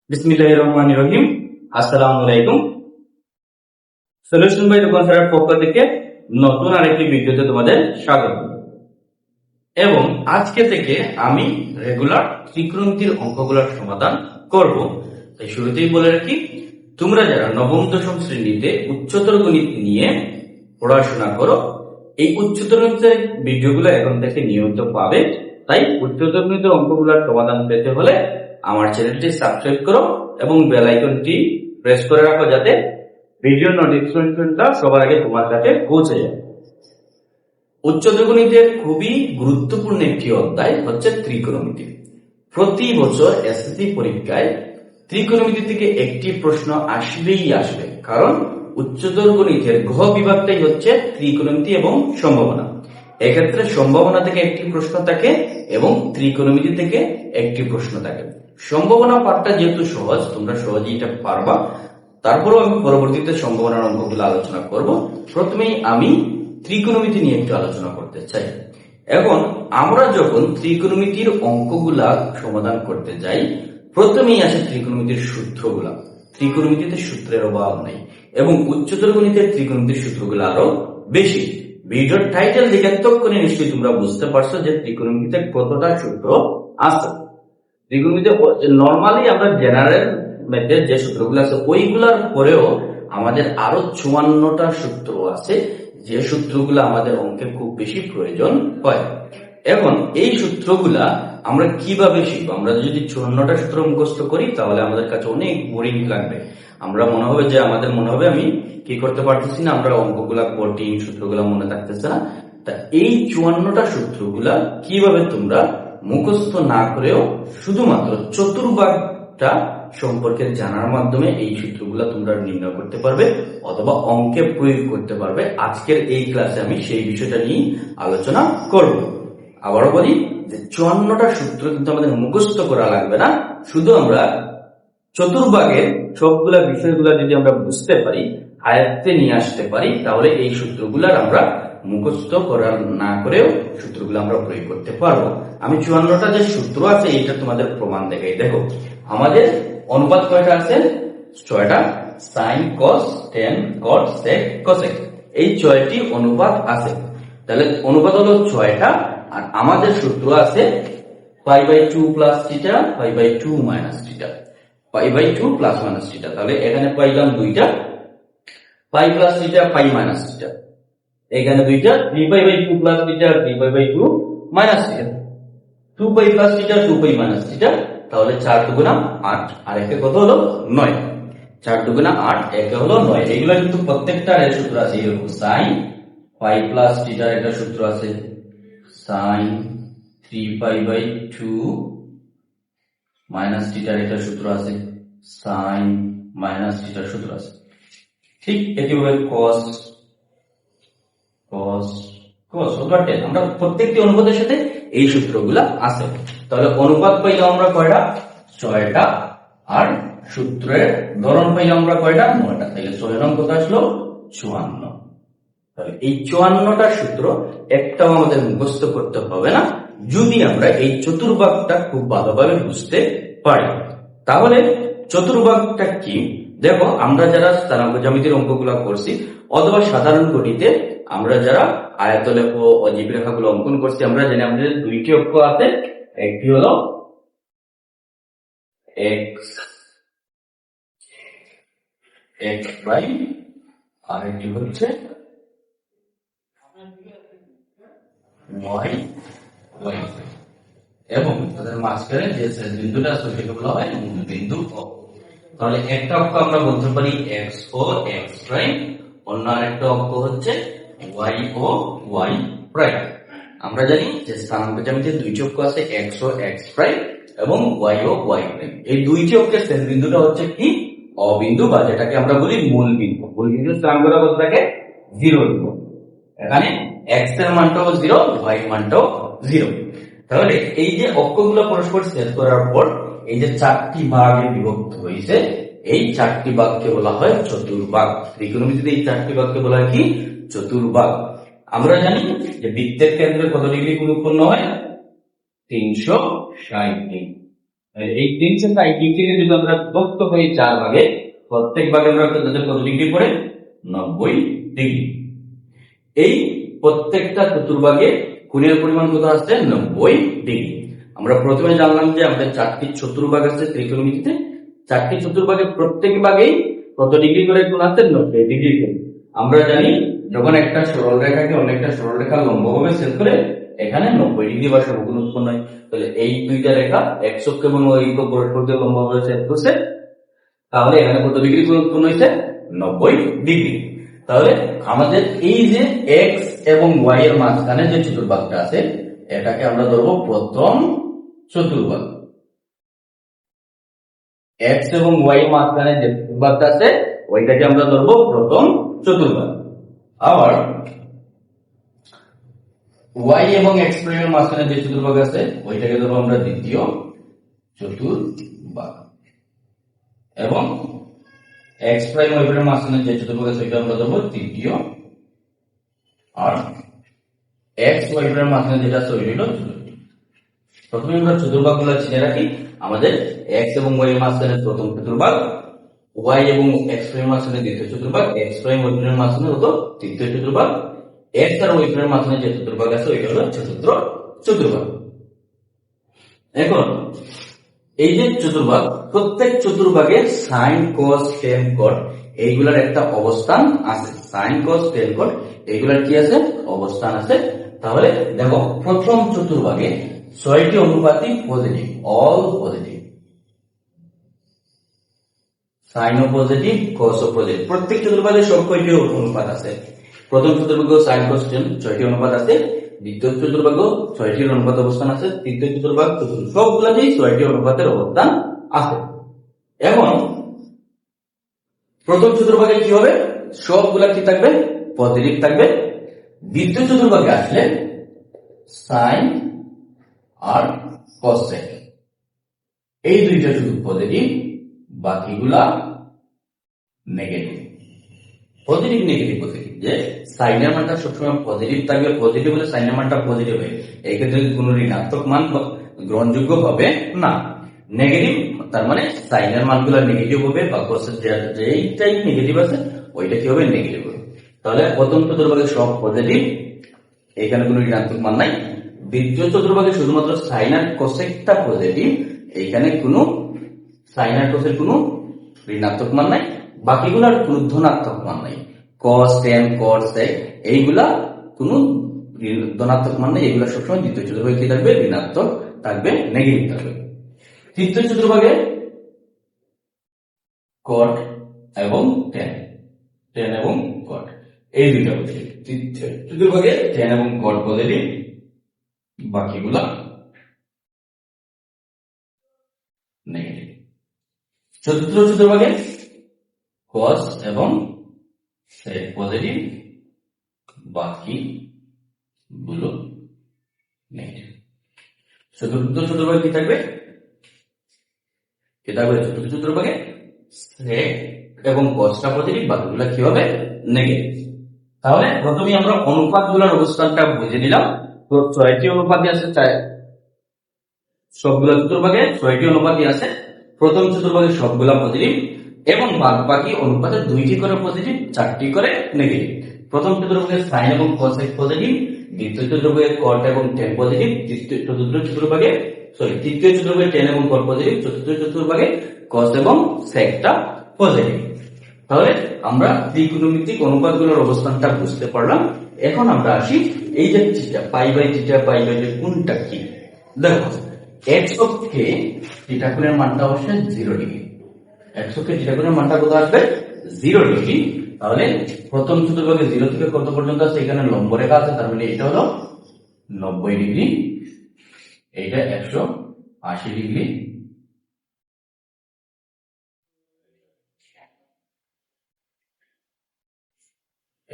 বিসমিল্লাহির রহমানির রহিম। আসসালামু আলাইকুম। সলিউশন বাই রূপন স্যারের পক্ষ থেকে নতুন আরেকটি ভিডিওতে তোমাদের স্বাগত। এবং আজকে থেকে আমি রেগুলার ত্রিকোণমিতির অঙ্কগুলোর সমাধান করব। তাই শুরুতেই বলে রাখি, তোমরা যারা নবম দশম শ্রেণীতে উচ্চতর গণিত নিয়ে পড়াশোনা করো, এই উচ্চতর গণিতের ভিডিওগুলো এখন থেকে নিয়মিত পাবে। তাই উচ্চতর গণিতের অঙ্কগুলোর সমাধান পেতে হলে আমার চ্যানেলটি সাবস্ক্রাইব করো এবং বেল আইকনটি প্রেস করে রাখো, যাতে ভিডিও নোটিফিকেশনটা সবার আগে তোমার কাছে পৌঁছে যায়। উচ্চতর গণিতের খুবই গুরুত্বপূর্ণ একটি অধ্যায় হচ্ছে ত্রিকোণমিতি। প্রতি বছর এসএসসি পরীক্ষায় ত্রিকোণমিতি থেকে একটি প্রশ্ন আসবেই আসবে, কারণ উচ্চতর গণিতের ঘ বিভাগটাই হচ্ছে ত্রিকোণমিতি এবং সম্ভাবনা। এক্ষেত্রে সম্ভাবনা থেকে একটি প্রশ্ন থাকে এবং ত্রিকোণমিতি থেকে একটি প্রশ্ন থাকে। সম্ভাবনা পাঠটা যেহেতু সহজ, তোমরা সহজেই এটা পারবা। তারপরেও আমি পরবর্তীতে সম্ভাবনার অঙ্কগুলো আলোচনা করব। প্রথমেই আমি ত্রিকোণমিতি নিয়ে একটু আলোচনা করতে চাই। এখন আমরা যখন ত্রিকোণমিতির অঙ্কগুলা সমাধান করতে যাই, প্রথমেই আসে ত্রিকোণমিতির সূত্রগুলা। ত্রিকোণমিতিতে সূত্রের অভাব নাই এবং উচ্চতর গণিতের ত্রিকোণমিতির সূত্রগুলো আরো বেশি। ভিডিওর টাইটেল দেখে করে নিশ্চয়ই তোমরা বুঝতে পারছো যে ত্রিকোণমিতিতে কতটা সূত্র আছে। ত্রিকোণমিতিতে নর্মালি আমরা জেনারেল ম্যাথের যে সূত্রগুলো আছে ওইগুলার পরেও আমাদের আরো 54টা সূত্র আছে, যে সূত্রগুলো আমাদের অঙ্কে খুব বেশি প্রয়োজন হয়। এখন এই সূত্রগুলা আমরা কিভাবে শিখবো? আমরা যদি 54টা সূত্র মুখস্থ করি তাহলে আমাদের কাছে অনেক বোরিং লাগবে। আমরা মনে হবে আমি কি করতে পারতেছি না, আমরা অঙ্কগুলা কঠিন, সূত্রগুলা মনে থাকতেছে না। তা এই 54টা সূত্রগুলা কিভাবে তোমরা মুখস্থ না করেও শুধুমাত্র চতুর্ভাগটা সম্পর্কে জানার মাধ্যমে এই সূত্রগুলা তোমরা নির্ণয় করতে পারবে অথবা অঙ্কে প্রয়োগ করতে পারবে। আজকের এই ক্লাসে আমি সেই বিষয়টা নিয়ে আলোচনা করব। আবারও বলি যে 54টা সূত্র কিন্তু আমাদের মুখস্থ করা লাগবে না, শুধু আমরা চতুর্ভাগের সবগুলা বিষয়গুলা যদি আমরা বুঝতে পারি, আয়ত্তে নিয়ে আসতে পারি, তাহলে এই সূত্রগুলার আমরা মুখস্থ করা না করেও সূত্রগুলো আমরা প্রয়োগ করতে পারবো। আমি 54টা যে সূত্র আছে এটা তোমাদের প্রমাণ দেখাই। দেখো, আমাদের অনুপাত কয়টা আছে? 6টা। সাইন, কস, টেন, কট, সেক, কোসেক, এই 6টি অনুপাত আছে। তাহলে অনুপাত হলো 6টা। আর আমাদের সূত্র আছে π/2 plus theta, π/2 minus theta, π/2 plus minus theta. তাহলে এখানে পাইলাম 2টা, π প্লাস থিটা, π মাইনাস থিটা। এখানে 2টা, 3π/2 plus theta, 3π/2 minus theta, 2π plus theta, 2π minus theta. তাহলে 4 দুগুণা 8 আর একে কত হলো? 9। 4 দুগুণা 8, একে হলো 9। এগুলো কিন্তু প্রত্যেকটার এর সূত্র আছে এরকম। সাইন π প্লাস থিটার একটা সূত্র আছে, সাইন 3π/2 মাইনাস থিটার একটা সূত্র আছে, সাইন মাইনাস থিটার সূত্র আছে। ঠিক একইভাবে cos অথবা tan, আমরা প্রত্যেকটি অনুপাতের সাথে এই সূত্রগুলা আছে। তাহলে অনুপাত পাইলাম আমরা কয়টা? 6টা। আর সূত্রের ধরন পাইলাম আমরা কয়টা? 9টা। তাহলে 6 নং কত আসলো? 54। তাহলে এই 54টা সূত্র একটাও আমাদের মুখস্থ করতে হবে না, যদি আমরা এই চতুর্ভাগটা খুব ভালোভাবে বুঝতে পারি। তাহলে চতুর্ভাগটা কি? দেখো, আমরা যারা স্থানাঙ্ক জ্যামিতির অঙ্কগুলো করছি অথবা সাধারণ গণিতে আমরা যারা আয়তলেখ ও অজীব রেখাগুলো অঙ্কন করছি, আমরা জানি আমাদের দুইটি অক্ষ আছে। একটি হলো x আর একটি হচ্ছে y এবং তাদের মাঝখানে যে শেষ বিন্দুটা আছে সেটা বলা হয় মূল বিন্দু। তাহলে একটা অক্ষ আমরা বলতে পারি x ও x প্রাইম, অন্য আরেকটা অক্ষ হচ্ছে y ও y প্রাইম। আমরা জানি যে স্থানাঙ্ক জ্যামিতির দুইটি অক্ষ আছে, x ও x প্রাইম এবং y ও y প্রাইম। এই দুইটি অক্ষের শেষ বিন্দুটা হচ্ছে কি? অবিন্দু, বা যেটাকে আমরা বলি মূল বিন্দু। মূল বিন্দুর স্থানাঙ্কটা কত থাকে? 0 দিব। এখানে x এর মানটাও 0, y এর মানটাও 0। তাহলে এই যে অক্ষগুলো পরস্পর ছেদ করার পর এই যে 4টি ভাগে বিভক্ত হয়েছে, এই 4টি ভাগকে বলা হয় চতুর্ভাগ। ত্রিকোণমিতিতে এই 4টি ভাগকে বলা হয় কি? চতুর্ভাগ। আমরা জানি যে বৃত্তের কেন্দ্রে কত ডিগ্রি কোণ উৎপন্ন হয়? 360 ডিগ্রি। এই 360 থেকে যদি আমরা বিভক্ত করি 4 ভাগে, প্রত্যেক ভাগে আমরা কত ডিগ্রি পড়ে? 90 ডিগ্রি। এই প্রত্যেকটা চতুর্ভাগে কোণের পরিমাণ কত আছে? 90 ডিগ্রি। আমরা প্রথমে জানলাম যে আমাদের 4টি চতুর্ভাগ আছে ত্রিকোণমিতিতে। 4টি চতুর্ভাগে প্রত্যেক ভাগেই কত ডিগ্রি করে কোণ আছে? 90 ডিগ্রি করে। আমরা জানি যখন একটা সরল রেখাকে অন্য একটা সরল রেখা লম্বভাবে ছেদ করে এখানে 90 ডিগ্রি বা সমকোণ উৎপন্ন হয়। তাহলে এই দুইটা রেখা x অক্ষ এবং y অক্ষ পরস্পর দিয়ে লম্বভাবে ছেদ করছে, তাহলে এখানে কত ডিগ্রি কোণ উৎপন্ন হয়েছে? 90 ডিগ্রি। তাহলে আমাদের এই যে x এবং y এর মাঝখানে যে চতুর্ভাগটা আছে এটাকে আমরা ধরবো প্রথম চতুর্ভাগ। x এবং y এর মাঝখানে যে চতুর্ভাগটা আছে ওইটাকে আমরা ধরবো প্রথম চতুর্ভাগ। আবার y এবং x প্রাইমের মাঝখানে যে চতুর্ভাগ আছে ওইটাকে ধরবো আমরা দ্বিতীয় চতুর্ভাগ। এবং x প্রাইম y প্রাইমের মাঝখানে যে চতুর্ভাগ আছে ওইটা আমরা ধরবো তৃতীয়। আর x y প্রাইমের মাঝখানে যেটা আছে ওইটা হলো চতুর্থ। প্রথমে আমরা চতুর্ভাগগুলো চিনে রাখি। আমাদের x এবং y এর মাঝখানে প্রথম চতুর্ভাগ, y এবং x প্রাইমের মাঝখানে দ্বিতীয় চতুর্ভাগ, x প্রাইম y প্রাইমের মাঝখানে হলো তৃতীয় চতুর্ভাগ, x আর y প্রাইমের মাঝখানে যে চতুর্ভাগ আছে ওইটা হলো চতুর্থ চতুর্ভাগ। এখন এই যে চতুর্ভাগ, প্রত্যেক চতুর্ভাগে sin cos tan cot এইগুলার একটা অবস্থান আছে। sin cos tan cot এইগুলার কি আছে? অবস্থান আছে। তাহলে দেখো প্রথম চতুর্ভাগে 6টি অনুপাতই পজিটিভ, অল পজিটিভ। sin ও পজিটিভ, cos ও পজিটিভ। প্রত্যেক চতুর্ভাগে সব কয়টি অনুপাত আছে? প্রথম চতুর্ভাগে sin cos tan 6টি অনুপাত আছে, দ্বিতীয় চতুর্ভাগ 6টি অনুপাত অবস্থান আছে, তৃতীয় চতুর্ভাগ সবগুলাতেই 6টি অনুপাতের অবস্থান আছে। এখন প্রথম চতুর্ভাগে কি হবে? সবগুলা কি থাকবে? পজিটিভ থাকবে। দ্বিতীয় চতুর্ভাগে আসলে সাইন আর কসেক এই দুইটা শুধু পজিটিভ, বাকিগুলা নেগেটিভ। পজিটিভ নেগেটিভ পজিটিভ, যে সাইনের মানটা সবসময় পজিটিভ থাকবে, পজিটিভ হলে সাইনের মানটা পজিটিভ হয়, এই ক্ষেত্রে কোনো ঋণাত্মক মান গ্রহণযোগ্য হবে না। নেগেটিভ তার মানে সাইনের মানগুলো নেগেটিভ হবে, বা কোসের যেইটাই নেগেটিভ আছে ওইটা কি হবে? নেগেটিভ হবে। তাহলে প্রথম চতুর্ভাগে সব পজিটিভ, এখানে কোনো ঋণাত্মক মান নাই। দ্বিতীয় চতুর্ভাগে শুধুমাত্র সাইন আর কোসেকটা পজিটিভ, এইখানে কোনো সাইন আর কোসের কোনো ঋণাত্মক মান নাই, বাকিগুলার কোনো ধনাত্মক মান নাই। cos tan cot sec এইগুলা কোনো ধনাত্মক মান নাই, এগুলা সবসময় দ্বিতীয় চতুর্ভাগে কি থাকবে? ঋণাত্মক থাকবে, নেগেটিভ থাকবে। তৃতীয় চতুর্ভাগে cot এবং tan, tan এবং cot এই দুইটা পজিটিভ। তৃতীয় চতুর্ভাগে tan এবং cot পজিটিভ, বাকিগুলা নেগেটিভ। চতুর্থ চতুর্ভাগে cos এবং sec পজিটিভ, বাকিগুলো নেগেটিভ। চতুর্থ চতুর্ভাগে কি থাকবে? চতুর্থ চতুর্ভাগে sec এবং cosটা পজিটিভ, বাকিগুলো কি হবে? নেগেটিভ। তাহলে প্রথমে আমরা অনুপাতগুলোর অবস্থানটা বুঝে নিলাম। তো 6টি অনুপাতই আছে, সবগুলা চতুর্ভাগে 6টি অনুপাতই আছে। প্রথম চতুর্ভাগে সবগুলা পজিটিভ এবং বাকি অনুপাতে 2টি করে পজিটিভ, 4টি করে নেগেটিভ। প্রথম চতুর্ভাগে সাইন এবং কোসেক পজিটিভ, দ্বিতীয় চতুর্ভাগে cot এবং tan পজিটিভ, তৃতীয় চতুর্ভাগে tan এবং cot পজিটিভ, চতুর্থ চতুর্ভাগে cos এবং secটা পজিটিভ। তাহলে আমরা ত্রিকোণমিতিক অনুপাতগুলোর অবস্থানটা বুঝতে পারলাম। এখন আমরা আসি এই যে থিটা, পাই বাই থিটা কোনটা কি? দেখো x অক্ষে থিটা কোণের মানটা হচ্ছে 0 ডিগ্রি। x অক্ষে থিটা কোণের মানটা কত আসবে? 0 ডিগ্রি। তাহলে প্রথম চতুর্ভাগে 0 থেকে কত পর্যন্ত আছে? এখানে লম্ব রেখা আছে, তার মানে এটা হলো 90 ডিগ্রি, এইটা 180 ডিগ্রি,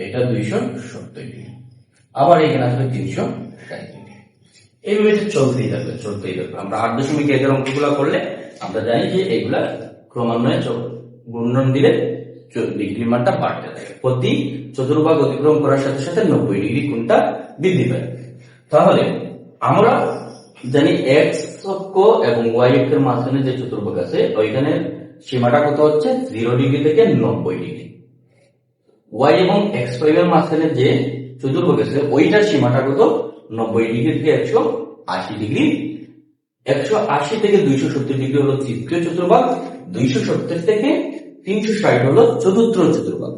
এটা 270 ডিগ্রি, আবার এখানে আসবে 360 ডিগ্রি। এইভাবে চলতেই থাকবে। আমরা 8.1 এর অঙ্কগুলো করলে আমরা জানি যে এইগুলা ক্রমান্বয়ে গুণন দিলে ডিগ্রি মানটা বাড়তে থাকে। প্রতি চতুর্ভাগ অতিক্রম করার সাথে সাথে 90 ডিগ্রি কোণটা বৃদ্ধি পায়। তাহলে আমরা জানি এক্স অক্ষ এবং ওয়াই অক্ষের মাঝখানে যে চতুর্ভুজ আছে ওইখানে সীমাটা কত হচ্ছে 0 ডিগ্রি থেকে 90 ডিগ্রি। ওয়াই এবং এক্স প্রাইমের মাঝখানে যে চতুর্ভুজ আছে ওইটার সীমাটা কত 90 ডিগ্রি থেকে 180 ডিগ্রি। 180 থেকে 270 ডিগ্রি হলো তৃতীয় চতুর্ভুজ, 270 থেকে 360 হলো চতুর্থ চতুর্ভুজ।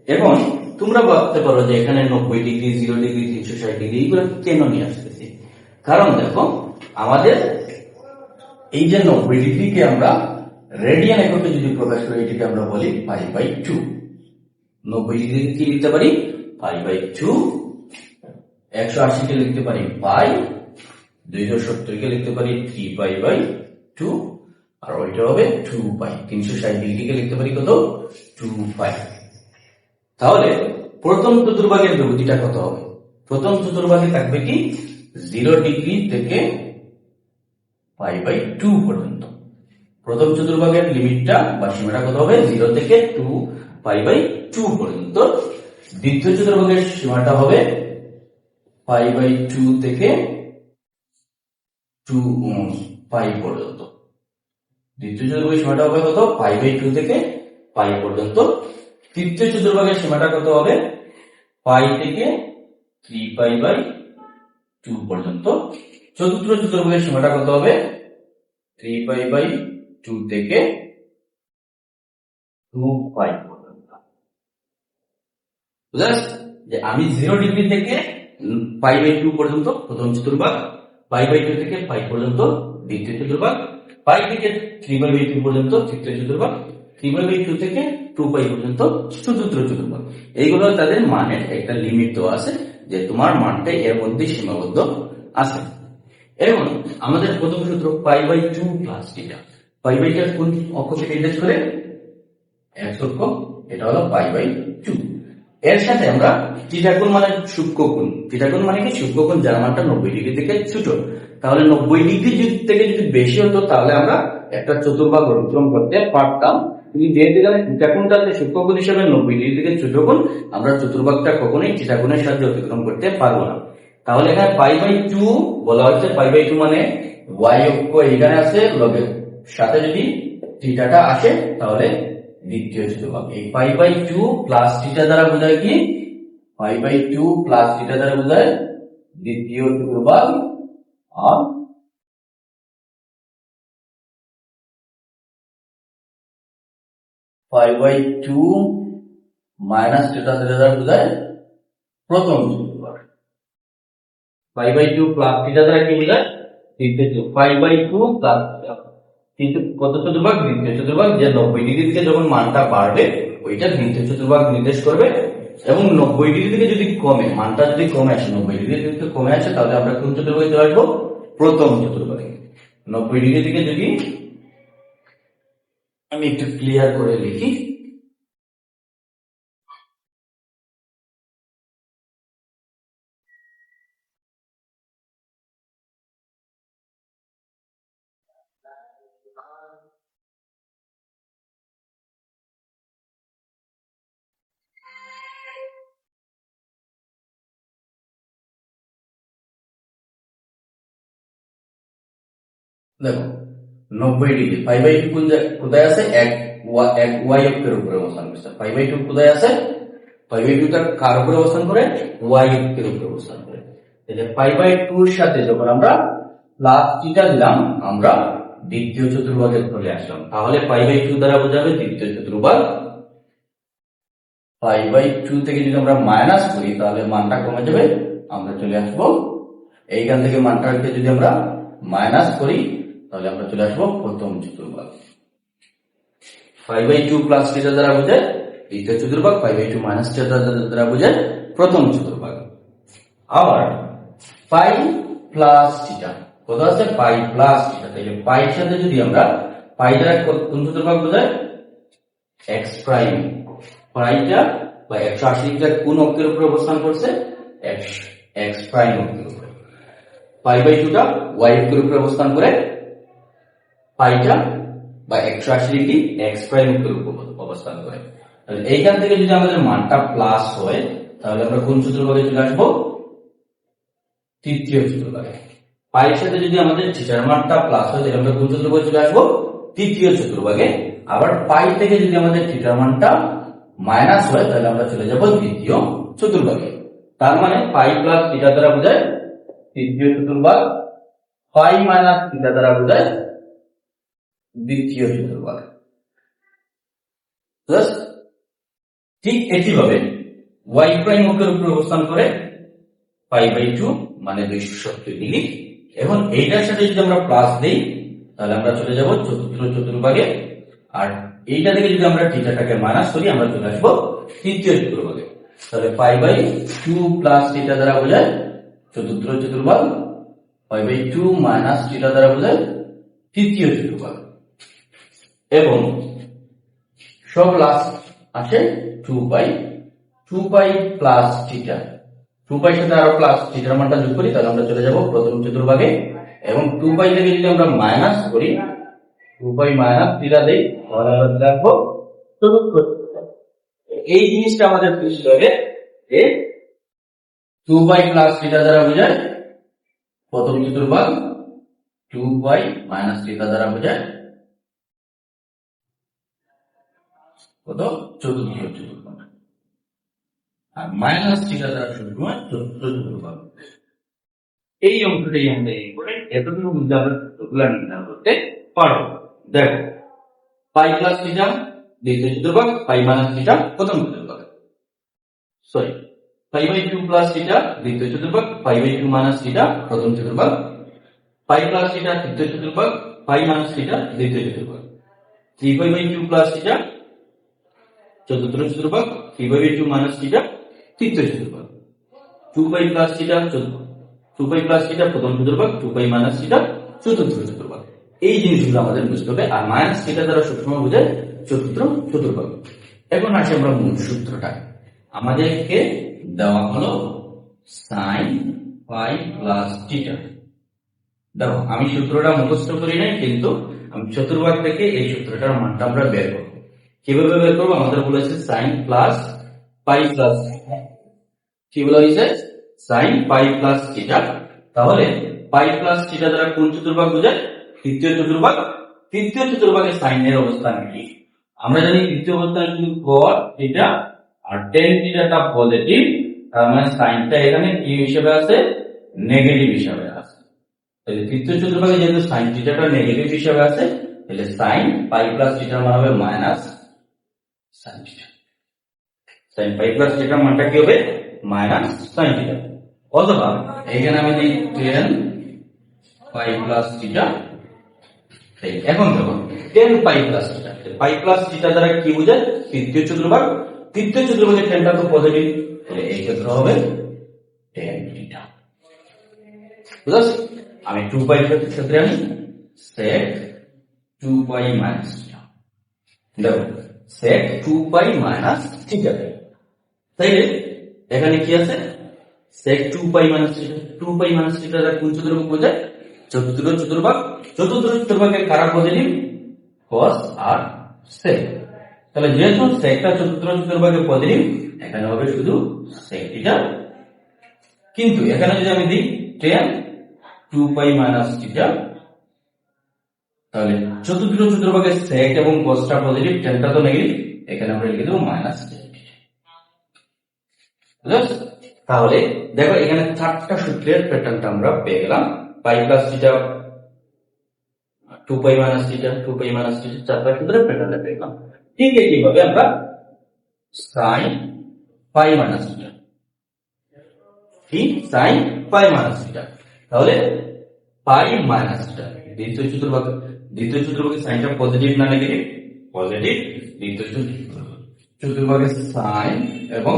এবং তোমরা ভাবতে পারো যে এখানে 90 ডিগ্রি, 0 ডিগ্রি, 360 ডিগ্রি এগুলো কেন নিয়ে আসতেছি? কারণ দেখো আমাদের এই যে 90 ডিগ্রিকে আমরা রেডিয়ান এককে যদি প্রকাশ করি এটাকে আমরা বলি π/2। 90 ডিগ্রি কি লিখতে পারি π/2, 180 কে লিখতে পারি পাই, 270 কে লিখতে পারি 3π/2, আর ওইটা হবে 2π। 360 ডিগ্রি কে লিখতে পারি কত 2π। তাহলে প্রথম চতুর্ভাগের বিভূতিটা কত হবে? প্রথম চতুর্ভাগে থাকবে কি 0 ডিগ্রি থেকে π/2 পর্যন্ত। প্রথম চতুর্ভাগের লিমিটটা বা সীমাটা কত হবে 0 থেকে 2π/2 পর্যন্ত। দ্বিতীয় চতুর্ভাগের সীমাটা হবে π/2 থেকে 2π পর্যন্ত। দ্বিতীয় চতুর্ভাগের সীমাটা হবে কত π/2 থেকে π পর্যন্ত। তৃতীয় চতুর্ভাগের সীমাটা কত হবে π থেকে 3π/2 পর্যন্ত। চতুর্থ চতুর্ভাগের সীমাটা কত হবে 3π/2 থেকে 2π পর্যন্ত। বুঝা গেছে যে আমি 0 ডিগ্রি থেকে π/2 পর্যন্ত প্রথম চতুর্ভাগ, π/2 থেকে π পর্যন্ত দ্বিতীয় চতুর্ভাগ, π থেকে 3π/2 পর্যন্ত তৃতীয় চতুর্ভাগ, 3π/2 থেকে 2π পর্যন্ত চতুর্থ চতুর্ভাগ। এইগুলো তাদের মানের একটা লিমিট দেওয়া আছে যে তোমার মানটা এর মধ্যে সীমাবদ্ধ আছে। এবং আমাদের প্রথম সূত্র π/2 প্লাস থিটা। π/2 কোন অক্ষকে নির্দেশ করে? x অক্ষ, এটা হলো π/2। এর সাথে আমরা থিটা কোণ মানে সূক্ষ্মকোণ। থিটা কোণ মানে কি সূক্ষ্মকোণ যার মানটা 90 ডিগ্রি থেকে ছোট। তাহলে 90 ডিগ্রি থেকে যদি বেশি হতো তাহলে আমরা একটা চতুর্ভাগ অতিক্রম করতে পারতাম। কিন্তু যেহেতু এখানে থিটা কোণটা সূক্ষ্মকোণ হিসেবে 90 ডিগ্রি থেকে ছোট কোণ, আমরা চতুর্ভাগটা কখনোই থিটা কোণের সাহায্যে অতিক্রম করতে পারবো না। তাহলে এখানে π/2 বলা হচ্ছে, π/2 মানে y অক্ষ এখানে আছে, লগের সাথে যদি থিটাটা আসে তাহলে দ্বিতীয় চতুর্ভাগ। এই π/2 প্লাস থিটা দ্বারা বোঝায় কি? π/2 প্লাস থিটা দ্বারা বোঝায় দ্বিতীয় চতুর্ভাগ। আর π/2 মাইনাস থিটা দ্বারা বোঝায় প্রথম চতুর্ভাগ। π/2 প্লাস থিটা দ্বারা কি বোঝায়? দ্বিতীয়। π/2 প্লাস কিন্তু কত চতুর্ভাগ? দ্বিতীয় চতুর্ভাগ। যে 90 ডিগ্রি থেকে যখন মানটা বাড়বে ওইটা দ্বিতীয় চতুর্ভাগ নির্দেশ করবে। এবং 90 ডিগ্রি থেকে যদি কমে, মানটা যদি কমে আসে, 90 ডিগ্রি থেকে কমে আসে, তাহলে আমরা কোন চতুর্ভাগে চলে আসবো? প্রথম চতুর্ভাগে। 90 ডিগ্রি থেকে যদি আমি একটু ক্লিয়ার করে লিখি, দেখো 90 ডিগ্রি π/2 কোথায় আছে? এক y অক্ষের উপরে অবস্থান করছে। π/2 কোথায় আছে? π/2 টা কার উপরে অবস্থান করে? y অক্ষের উপরে অবস্থান করে। তাহলে π/2 এর সাথে যখন আমরা প্লাস থিটা দিলাম আমরা দ্বিতীয় চতুর্ভাগে চলে আসলাম। তাহলে π/2 দ্বারা বোঝাবে দ্বিতীয় চতুর্ভাগ। π/2 থেকে যদি আমরা মাইনাস করি তাহলে মানটা কমে যাবে, আমরা চলে আসবো এইখান থেকে মানটাকে যদি আমরা মাইনাস করি তাহলে আমরা চলে আসবো প্রথম চতুর্ভাগ। π/2 প্লাস থিটা দ্বারা বোঝায় দ্বিতীয় চতুর্ভাগ, π/2 মাইনাস থিটা দ্বারা বোঝায় প্রথম চতুর্ভাগ। আবার পাই প্লাস থিটা কত আছে? পাই প্লাস থিটা। তাহলে পাইর সাথে যদি আমরা পাই দ্বারা কোন চতুর্ভাগ বোঝায়? X prime. পাইটা বা 180 ডিগ্রি কোন অক্ষের উপরে অবস্থান করছে? এক্স প্রাইম অক্ষের উপরে। π/2 টা y অক্ষের উপরে অবস্থান করে, পাইটা বা 180 ডিগ্রি এক্স প্রাইম অক্ষের উপরে অবস্থান করে। তাহলে এইখান থেকে যদি আমাদের মানটা প্লাস হয় তাহলে আমরা কোন চতুর্ভাগে চলে আসবো? তৃতীয় চতুর্ভাগে। পাইয়ের সাথে যদি আমাদের থিটার মানটা প্লাস হয় তাহলে আমরা কোন চতুর্ভাগে চলে আসবো? তৃতীয় চতুর্ভাগে। আবার পাই থেকে যদি আমাদের থিটার মানটা মাইনাস হয় তাহলে আমরা চলে যাব দ্বিতীয় চতুর্ভাগে। তার মানে পাই প্লাস থিটা দ্বারা বোঝায় তৃতীয় চতুর্ভাগ, পাই মাইনাস থিটা দ্বারা বোঝায় দ্বিতীয় চতুর্ভাগ। ঠিক একইভাবে y প্রাইম অক্ষের উপর অবস্থান করে π/2 মানে 270 ডিগ্রি। এখন এইটার সাথে যদি আমরা প্লাস দেই তাহলে আমরা চলে যাব চতুর্থ চতুর্ভাগে, আর এইটা থেকে যদি আমরা থিটাটাকে মাইনাস করি আমরা চলে আসবো তৃতীয় চতুর্ভাগে। তাহলে π/2 প্লাস থিটা দ্বারা বোঝায় চতুর্থ চতুর্ভাগ, π/2 মাইনাস থিটা দ্বারা বোঝায় তৃতীয় চতুর্ভাগ। এবং সব লাস্ট আসে 2π প্লাস থিটা, 2π সাথে আরো প্লাস থিটার মানটা যোগ করি তাহলে আমরা চলে যাব প্রথম চতুর্ভাগে। এবং 2π থেকে যদি আমরা মাইনাস করি, 2π মাইনাস থিটা দেই তাহলে আমরা রাখবো চতুর্থ চতুর্ভাগ। এই জিনিসটা আমাদের বুঝতে হবে যে 2π প্লাস থিটা দ্বারা বোঝায় প্রথম চতুর্ভাগ, 2π মাইনাস থিটা দ্বারা বোঝায় কত? চতুর্থ চতুর্ভাগ। আর মাইনাস থিটা দ্বারা শুরু হয় চতুর্থ চতুর্ভাগ। এই অংশটাই আমাদের ইম্পর্টেন্ট, এতটুকু বুঝলে আমরা চতুর্ভাগ নির্ণয় করতে পারবো। দেখো পাই প্লাস থিটা দ্বিতীয় চতুর্ভাগ, পাই মাইনাস থিটা প্রথম চতুর্ভাগ। সরি, π/2 প্লাস থিটা দ্বিতীয় চতুর্ভাগ, π/2 মাইনাস থিটা প্রথম চতুর্ভাগ, পাই প্লাস থিটা তৃতীয় চতুর্ভাগ, পাই মাইনাস থিটা দ্বিতীয় চতুর্ভাগ, 3π/2 প্লাস থিটা চতুর্থ চতুর্ভাগ, 3π/2 মাইনাস থিটা তৃতীয় চতুর্ভাগ, 2π প্লাস থিটা 2π প্লাস থিটা প্রথম চতুর্ভাগ, 2π মাইনাস থিটা চতুর্থ চতুর্ভাগ। এই জিনিসগুলো আমাদের বুঝতে হবে। আর মাইনাস থিটা দ্বারা সবসময় বোঝায় চতুর্থ চতুর্ভাগ। এখন আসি আমরা মূল সূত্রটা। আমাদেরকে দেওয়া হলো sin পাই প্লাস থিটা। দেখো আমি সূত্রটা মুখস্থ করি নাই, কিন্তু আমি চতুর্ভাগ থেকে এই সূত্রটার মানটা আমরা বের করবো। কিভাবে বের করবো? আমাদের বলেছে sin প্লাস পাই প্লাস, কি বলা হয়েছে? sin পাই প্লাস থিটা। তাহলে পাই প্লাস থিটা দ্বারা কোন চতুর্ভাগ বোঝায়? তৃতীয় চতুর্ভাগ। তৃতীয় চতুর্ভাগে সাইন এর অবস্থান কি? আমরা জানি তৃতীয় অবস্থান কিন্তু cos থিটা আর tan থিটাটা পজিটিভ, তার মানে সাইনটা এখানে কি হিসেবে আছে? নেগেটিভ হিসেবে আছে। তাহলে তৃতীয় চতুর্ভাগে যেহেতু সাইন থিটাটা নেগেটিভ হিসেবে আছে, তাহলে সাইন পাই প্লাস থিটার মান হবে minus sine theta. Sine pi plus থিটার মানটা কি হবে? Minus sine theta. অথবা এখানে আমি দিই tan পাই প্লাস থিটা। এখন দেখো tan পাই প্লাস থিটা, পাই প্লাস থিটা দ্বারা কি বোঝায়? তৃতীয় চতুর্ভাগ। তৃতীয় চতুর্ভাগে tanটা তো পজিটিভ, তাহলে এই ক্ষেত্রে হবে tan থিটা। বুঝছ? আমি 2π এর ক্ষেত্রে আমি sec 2π মাইনাস থিটা। দেখো sec 2π মাইনাস থিটা। তাইলে এখানে কি আছে? sec 2π minus theta. 2π minus theta দ্বারা কোন চতুর্ভাগ বোঝায়? চতুর্থ চতুর্ভাগ। চতুর্থ চতুর্ভাগের কারা পজিটিভ? cos আর sec। তাহলে যেহেতু secটা চতুর্থ চতুর্ভাগে পজিটিভ, এখানে হবে শুধু sec থিটা। কিন্তু এখানে যদি আমি দিই tan 2π মাইনাস থিটা, তাহলে চতুর্থ চতুর্ভাগে sec এবং cosটা পজিটিভ, tanটা তো নেগেটিভ, এখানে আমরা লিখে দেবো মাইনাস tan। তাহলে দেখো এখানে চারটা সূত্রের প্যাটার্নটা আমরা পেয়ে গেলাম। Pi plus theta, 2π minus theta, 2π minus theta, চারটা সূত্রের প্যাটার্নটা পেয়ে গেলাম। ঠিক এইভাবে আমরা sin পাই মাইনাস থিটা, কি sin পাই মাইনাস থিটা। তাহলে পাই মাইনাস থিটা দ্বিতীয় চতুর্ভাগে সাইনটা পজিটিভ না নেগেটিভ? পজিটিভ। দ্বিতীয় চতুর্ভাগে সাইন এবং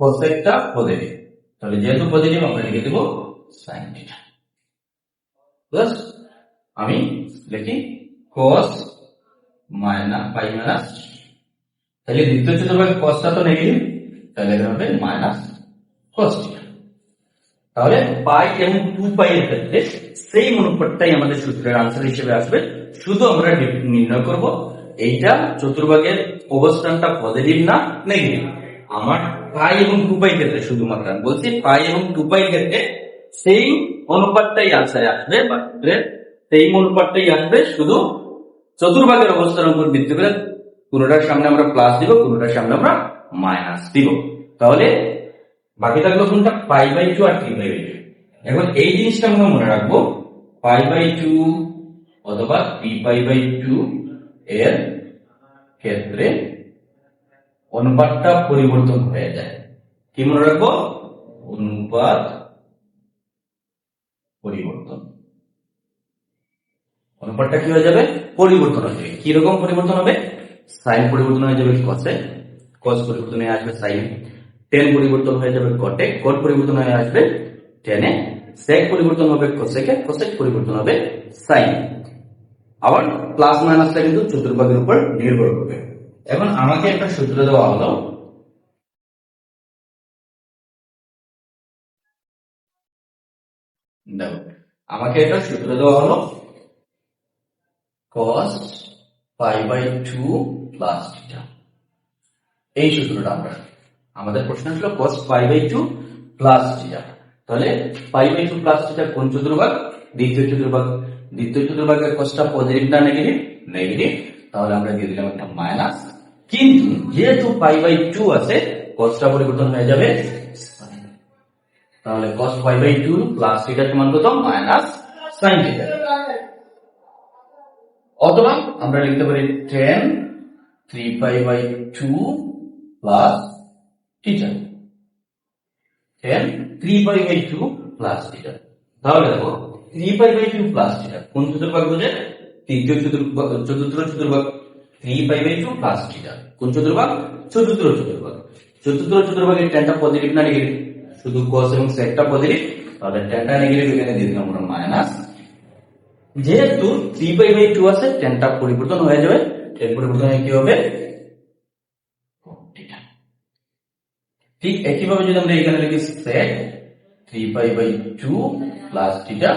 কোসেকটা পজিটিভ, তাহলে যেহেতু পজিটিভ আমরা লিখে দেব sin থিটা। প্লাস আমি লিখি cos মাইনাস পাই মাইনাস, তাহলে দ্বিতীয় চতুর্ভাগে cosটা তো নেগেটিভ, তাহলে এটা হবে মাইনাস cos থিটা। তাহলে পাই এবং 2π এর ক্ষেত্রে সেই অনুপাতটাই আমাদের সূত্রের আনসার হিসেবে আসবে। শুধু আমরা নির্ণয় করব এইটা চতুর্ভাগের অবস্থানটা পজিটিভ না নেগেটিভ। আমার পাই এবং 2π ক্ষেত্রে শুধুমাত্র আমি বলছি পাই এবং 2π ক্ষেত্রে সেই অনুপাতটাই আনসারে আসবে বা সূত্রের সেই অনুপাতটাই আসবে, শুধু চতুর্ভাগের অবস্থার উপর ভিত্তি করে কোনোটার সামনে আমরা প্লাস দিব, কোনোটার সামনে আমরা মাইনাস দিব। তাহলে বাকি থাকলো কোনটা, π/2 আর 3/2। এখন এই জিনিসটা আমরা মনে রাখবো, π/2 অথবা 3π/2 এর ক্ষেত্রে অনুপাতটা পরিবর্তন হয়ে যায়। কি মনে রাখবো, অনুপাত পরিবর্তন। অনুপাতটা কি হয়ে যাবে, পরিবর্তন হয়ে যাবে। কিরকম পরিবর্তন হবে, সাইন পরিবর্তন হয়ে যাবে কসে, কস পরিবর্তন হয়ে আসবে সাইন, টেন পরিবর্তন হয়ে যাবে কটে, কট পরিবর্তন হয়ে আসবে টেনে, সেক পরিবর্তন হবে কোসেকে, কোসেক পরিবর্তন হবে সাইন। আবার প্লাস মাইনাসটা কিন্তু চতুর্ভাগের উপর নির্ভর করবে। এখন আমাকে একটা সূত্র দেওয়া হলো, দেখো আমাকে একটা সূত্র দেওয়া হলো cos π/2 প্লাস থিটা। এই সূত্রটা আমাদের প্রশ্ন ছিল cos π/2 প্লাস থিটা। তাহলে π/2 প্লাস থিটা কোন চতুর্ভাগ, দ্বিতীয় চতুর্ভাগ। দ্বিতীয় চতুর্ভাগের cosটা পজিটিভ না নেগেটিভ, নেগেটিভ, তাহলে আমরা দিয়ে দিলাম একটা মাইনাস। কিন্তু যেহেতু π/2 আছে, cosটা পরিবর্তন হয়ে যাবে sin। তাহলে cos π/2 প্লাস থিটা সমান কত, মাইনাস sin থিটা। অথবা আমরা লিখতে পারি tan 3π/2 plus theta, tan 3π/2 plus theta. তাহলে দেখো 3π/2 প্লাস থিটা কোন চতুর্ভাগ বোঝে, তৃতীয় চতুর্ভাগ, চতুর্থ চতুর্ভাগ। 3π/2 প্লাস থিটা কোন চতুর্ভাগ, চতুর্থ চতুর্ভাগ। চতুর্থ চতুর্ভাগের ট্যানটা পজিটিভ না নেগেটিভ, শুধু cos এবং secটা পজিটিভ, তাহলে ট্যানটা নেগেটিভ, এখানে দিয়ে দিলাম আমরা মাইনাস। যেহেতু 3π/2 আছে, ট্যানটা পরিবর্তন হয়ে যাবে, ট্যান পরিবর্তন হয়ে কি হবে, থিটা। ঠিক একইভাবে যদি আমরা এখানে লিখি sec 3π/2 প্লাস থিটা,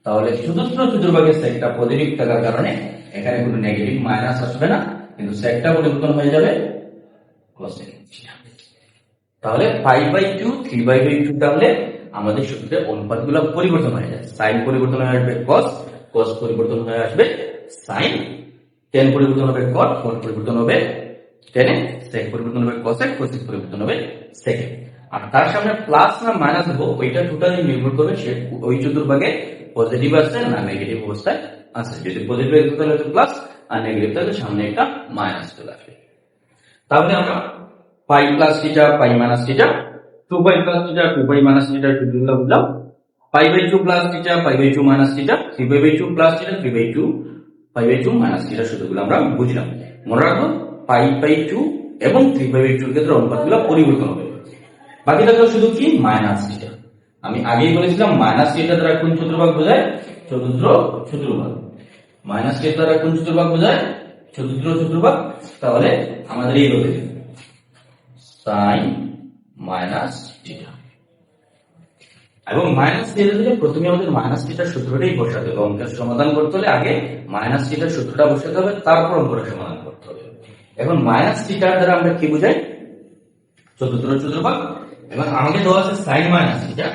তাহলে চতুর্থ চতুর্ভাগের secটা পজিটিভ থাকার কারণে এখানে কোনো নেগেটিভ মাইনাস আসবে না, কিন্তু secটা পরিবর্তন হয়ে যাবে cosec থিটা। তাহলে π/2 3/2 তাহলে আমাদের সূত্রে অনুপাতগুলো পরিবর্তন হয়ে যায়। সাইন পরিবর্তন হয়ে আসবে cos, cos পরিবর্তন হয়ে আসবে sin, tan পরিবর্তন হবে cot, cot পরিবর্তন হবে tan, sec পরিবর্তন হবে cosec, cosec পরিবর্তন হবে sec। আর তার সামনে প্লাস না মাইনাস দেবো, ওইটা টোটালি নির্ভর করবে সে ওই চতুর্ভাগে পজিটিভ আছে না নেগেটিভ অবস্থায় আছে। যদি পজিটিভ থাকে তাহলে প্লাস, আর নেগেটিভ থাকলে সামনে একটা মাইনাস চলে আসবে। তাহলে আমরা pi plus theta, pi minus theta, 2π plus theta, 2π minus theta সূত্রগুলো বুঝলাম। π/2 plus theta, π/2 minus theta, 3π/2 plus theta, 3/2 π/2 minus theta সূত্রগুলো আমরা বুঝলাম। মনে রাখবো π/2 এবং 3π/2 এর ক্ষেত্রে অনুপাতগুলো পরিবর্তন হবে। বাকি থাকলো শুধু কি, মাইনাস থিটা। আমি আগেই বলেছিলাম মাইনাস থিটা দ্বারা কোন চতুর্ভাগ বোঝায়, চতুর্থ চতুর্ভাগ। মাইনাস থিটা দ্বারা কোন চতুর্ভাগ বোঝায়, চতুর্থ চতুর্ভাগ। তাহলে আমাদের এই হবে sin মাইনাস থিটা। এবং মাইনাস থিটা থেকে প্রথমে আমাদের মাইনাস থিটার সূত্রটাই বসাতে হবে। অঙ্কের সমাধান করতে হলে আগে মাইনাস থিটার সূত্রটা বসাতে হবে, তারপর অঙ্কটা সমাধান করতে হবে। এখন মাইনাস থিটার দ্বারা আমরা কি বুঝাই, চতুর্থ চতুর্ভাগ। এবং আমাকে দেওয়া আছে সাইন মাইনাস থিটা,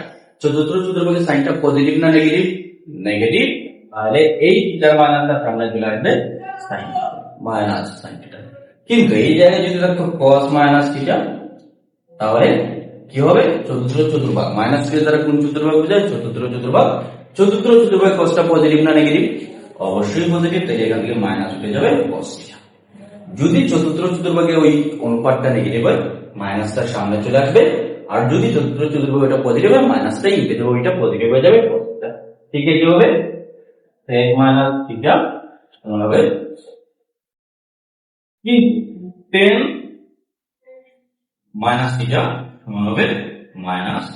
চতুর্থ চতুর্ভাগের সাইনটা পজিটিভ না নেগেটিভ, নেগেটিভ, তাহলে এই থিটার মানটা সামনে চলে আসবে সাইন মাইনাস সাইন থিটা। কিন্তু এই জায়গায় যদি দেখো cos মাইনাস থিটা, তাহলে কি হবে, চতুর্থ চতুর্ভাগ। মাইনাস থিটা দ্বারা কোন চতুর্ভাগ বোঝায়, চতুর্থ চতুর্ভাগ। চতুর্থ চতুর্ভাগ cosটা পজিটিভ না নেগেটিভ, অবশ্যই পজিটিভ, তাই এখান থেকে মাইনাস উঠে যাবে cos থিটা। যদি চতুর্থ চতুর্ভাগে ওই অনুপাতটা নেগেটিভ হয়, মাইনাসটা সামনে চলে আসবে, আর যদি চতুর্থ চতুর্ভাগ এটা পজিটিভ হয়, মাইনাসটা ইনটু দেবে, ওইটা পজিটিভ হয়ে যাবে cos থিটা। ঠিক আছে, কি হবে, sec মাইনাস থিটা সমান হবে কি, tan মাইনাস থিটা সমান হবে মাইনাস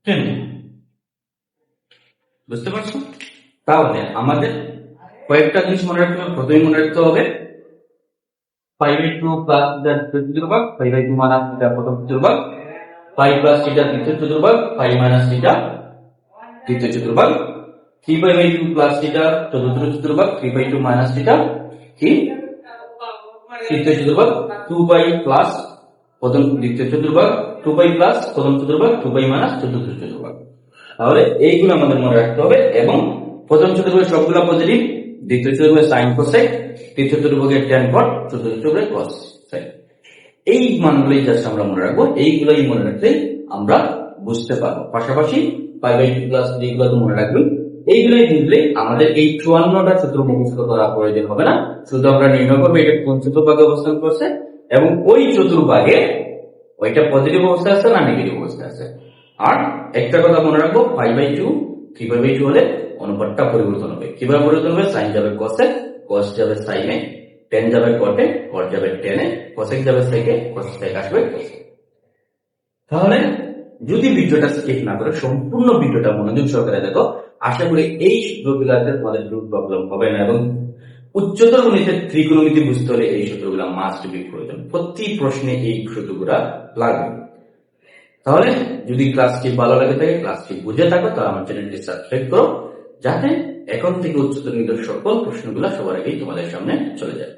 tan। বুঝতে পারছো? তাহলে আমাদের কয়েকটা জিনিস মনে রাখতে হবে। প্রথমে মনে রাখতে হবে π/2 প্লাস থিটা দ্বিতীয় চতুর্ভাগ, π/2 মাইনাস থিটা প্রথম চতুর্ভাগ, π প্লাস থিটা দ্বিতীয় চতুর্ভাগ, π মাইনাস থিটা তৃতীয় চতুর্ভাগ, 3π/2 প্লাস থিটা চতুর্থ চতুর্ভাগ, 3/2 মাইনাস থিটা কি তৃতীয় চতুর্ভাগ, 2π প্লাস প্রথম দ্বিতীয় চতুর্ভাগ, 2π প্লাস প্রথম চতুর্ভাগ, 2π মাইনাস চতুর্থ চতুর্ভাগ। তাহলে এইগুলো আমাদের মনে রাখতে হবে। এবং প্রথম চতুর্ভুজের সবগুলো পজিটিভ, দ্বিতীয় চতুর্ভুজের সাইন কোসেক, তৃতীয় চতুর্ভুজের ট্যান কট, চতুর্থ চতুর্ভুজের কস সাইন। এই মানগুলোই জাস্ট আমরা মনে রাখবো। এইগুলোই মনে রাখলে আমরা বুঝতে পারবো। পাশাপাশি 5/2 প্লাস এইগুলো তো মনে রাখবেন। এইগুলোই বুঝলে আমাদের এই 54টা সূত্র মুখস্থ করা প্রয়োজন হবে না। শুধু আমরা নির্ণয় করবো এটা কোন চতুর্ভাগে অবস্থান করছে এবং ওই চতুর্ভাগে ওইটা পজিটিভ অবস্থায় আছে না নেগেটিভ অবস্থায় আছে। আর একটা কথা মনে রাখবো, 5/2 3/2 হলে অনুপাতটা পরিবর্তন হবে। কিভাবে পরিবর্তন হবে? সাইন যাবে কসে, কস যাবে সাইনে, টেন যাবে কটে, কট যাবে টেনে, কোসেক যাবে সেকে, কোসেক আসবে কোসে। তাহলে যদি ভিডিওটা স্কিপ না করে সম্পূর্ণ ভিডিওটা মনোযোগ সহকারে দেখো, আশা করি এই সূত্রগুলাতে তোমাদের কোনো প্রবলেম হবে না। এবং উচ্চতর গণিতের ত্রিকোণমিতি বুঝতে হলে এই সূত্রগুলা মাস্ট বি প্রয়োজন। প্রতি প্রশ্নে এই সূত্রগুলা লাগবে। তাহলে যদি ক্লাসটি ভালো লাগে থাকে, ক্লাসটি বুঝে থাকো, তাহলে আমার চ্যানেলটি সাবস্ক্রাইব করো, যাতে এখন থেকে উচ্চতর গণিতের সকল প্রশ্নগুলা সবার আগেই তোমাদের সামনে চলে যায়।